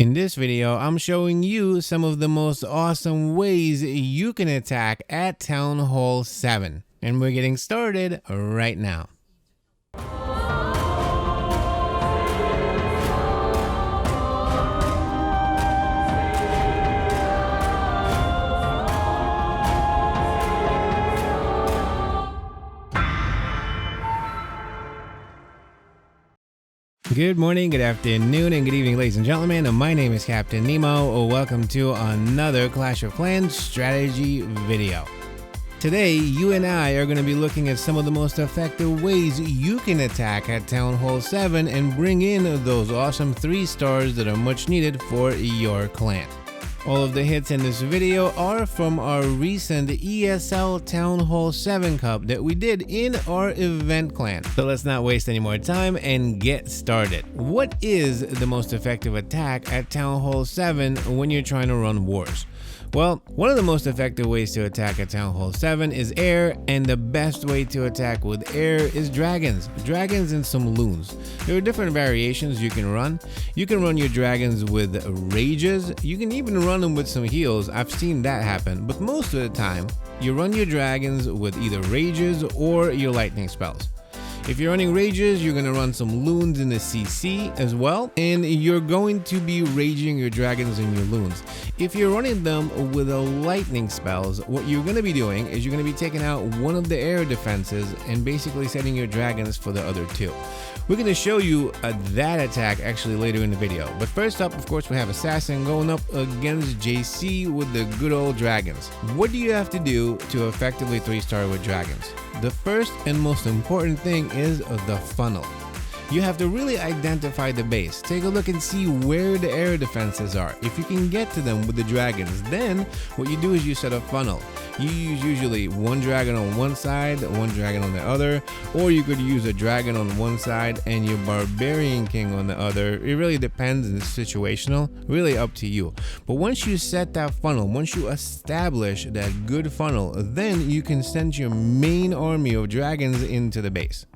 In this video, I'm showing you some of the most awesome ways you can attack at Town Hall 7. And we're getting started right now. Good morning, good afternoon, and good evening, ladies and gentlemen. My name is Captain Nemo. Welcome to another Clash of Clans strategy video. Today, you and I are going to be looking at some of the most effective ways you can attack at Town Hall 7 and bring in those awesome 3 stars that are much needed for your clan. All of the hits in this video are from our recent ESL Town Hall 7 Cup that we did in our event clan. So let's not waste any more time and get started. What is the most effective attack at Town Hall 7 when you're trying to run wars? Well, one of the most effective ways to attack at Town Hall 7 is air, and the best way to attack with air is dragons. Dragons and some loons. There are different variations you can run. You can run your dragons with rages. You can even run them with some heals. I've seen that happen, but most of the time, you run your dragons with either rages or your lightning spells. If you're running rages, you're going to run some loons in the CC as well, and you're going to be raging your dragons and your loons. If you're running them with a lightning spells, what you're going to be doing is you're going to be taking out one of the air defenses and basically setting your dragons for the other 2. We're going to show you that attack actually later in the video. But first up, of course, we have Assassin going up against JC with the good old dragons. What do you have to do to effectively 3-star with dragons? The first and most important thing is the funnel. You have to really identify the base. Take a look and see where the air defenses are. If you can get to them with the dragons, then what you do is you set a funnel. You use usually one dragon on one side, one dragon on the other, or you could use a dragon on one side and your barbarian king on the other. It really depends, and it's situational, really up to you. But once you set that funnel, once you establish that good funnel, then you can send your main army of dragons into the base.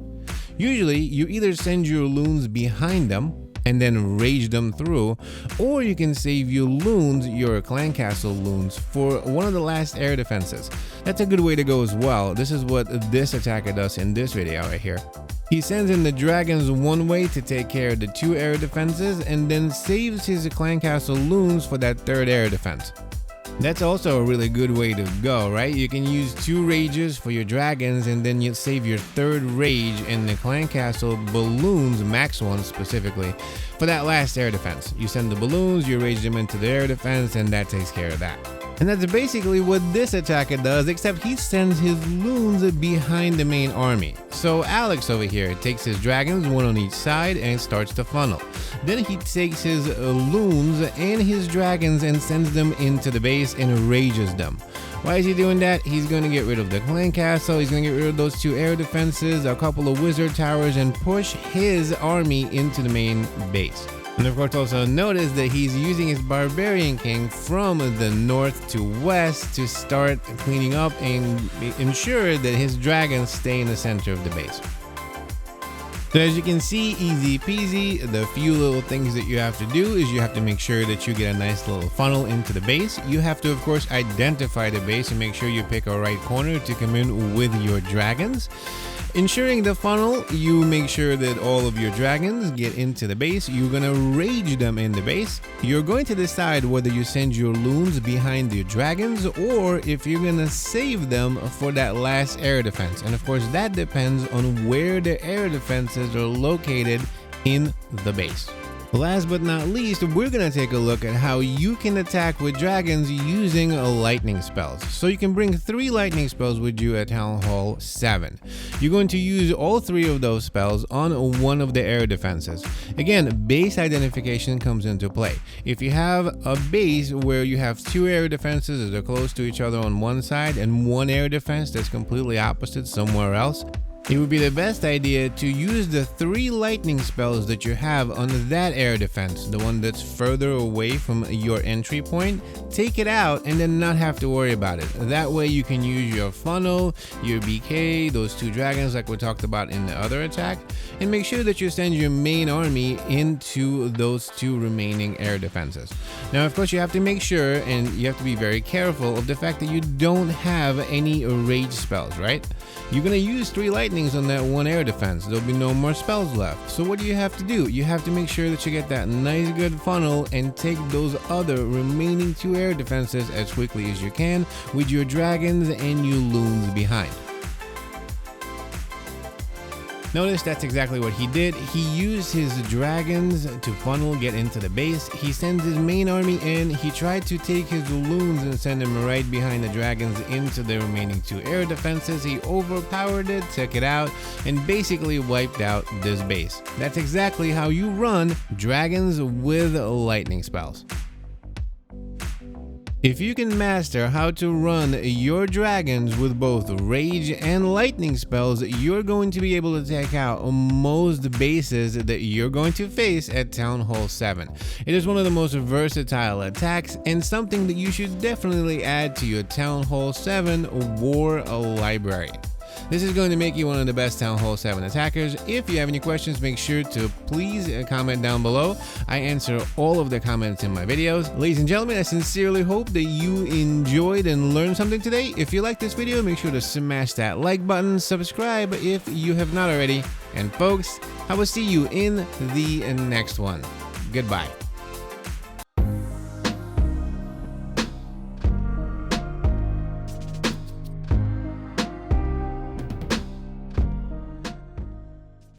Usually, you either send your loons behind them and then rage them through, or you can save your loons, your clan castle loons, for one of the last air defenses. That's a good way to go as well. This is what this attacker does in this video right here. He sends in the dragons one way to take care of the 2 air defenses and then saves his clan castle loons for that 3rd air defense. That's also a really good way to go, right? You can use 2 rages for your dragons and then you save your 3rd rage in the clan castle balloons, max ones specifically, for that last air defense. You send the balloons, you rage them into the air defense, and that takes care of that. And that's basically what this attacker does, except he sends his loons behind the main army. So Alex over here takes his dragons, one on each side, and starts the funnel. Then he takes his loons and his dragons and sends them into the base and rages them. Why is he doing that? He's going to get rid of the clan castle, he's going to get rid of those 2 air defenses, a couple of wizard towers, and push his army into the main base. And of course, also notice that he's using his barbarian king from the north to west to start cleaning up and ensure that his dragons stay in the center of the base. So as you can see, easy peasy. The few little things that you have to do is you have to make sure that you get a nice little funnel into the base. You have to, of course, identify the base and make sure you pick a right corner to come in with your dragons. Ensuring the funnel, you make sure that all of your dragons get into the base. You're going to rage them in the base. You're going to decide whether you send your loons behind your dragons or if you're going to save them for that last air defense. And of course, that depends on where the air defenses are located in the base. Last but not least, we're going to take a look at how you can attack with dragons using lightning spells. So you can bring 3 lightning spells with you at Town Hall 7. You're going to use all 3 of those spells on one of the air defenses. Again, base identification comes into play. If you have a base where you have 2 air defenses that are close to each other on one side and 1 air defense that's completely opposite somewhere else, It would be the best idea to use the 3 lightning spells that you have on that air defense, the one that's further away from your entry point. Take it out and then not have to worry about it. That way you can use your funnel, your BK, those 2 dragons like we talked about in the other attack, and make sure that you send your main army into those 2 remaining air defenses. Now of course you have to make sure, and you have to be very careful of the fact that you don't have any rage spells, right? You're gonna use 3 lightnings on that 1 air defense. There'll be no more spells left. So what do you have to do? You have to make sure that you get that nice good funnel and take those other remaining 2 air defenses as quickly as you can with your dragons and your loons behind. Notice that's exactly what he did. He used his dragons to funnel, get into the base. He sends his main army in. He tried to take his loons and send them right behind the dragons into the remaining 2 air defenses. He overpowered it, took it out, and basically wiped out this base. That's exactly how you run dragons with lightning spells. If you can master how to run your dragons with both rage and lightning spells, you're going to be able to take out most bases that you're going to face at Town Hall 7. It is one of the most versatile attacks and something that you should definitely add to your Town Hall 7 war library. This is going to make you one of the best Town Hall 7 attackers. If you have any questions, make sure to please comment down below. I answer all of the comments in my videos. Ladies and gentlemen, I sincerely hope that you enjoyed and learned something today. If you like this video, make sure to smash that like button, subscribe if you have not already. And folks, I will see you in the next one. Goodbye.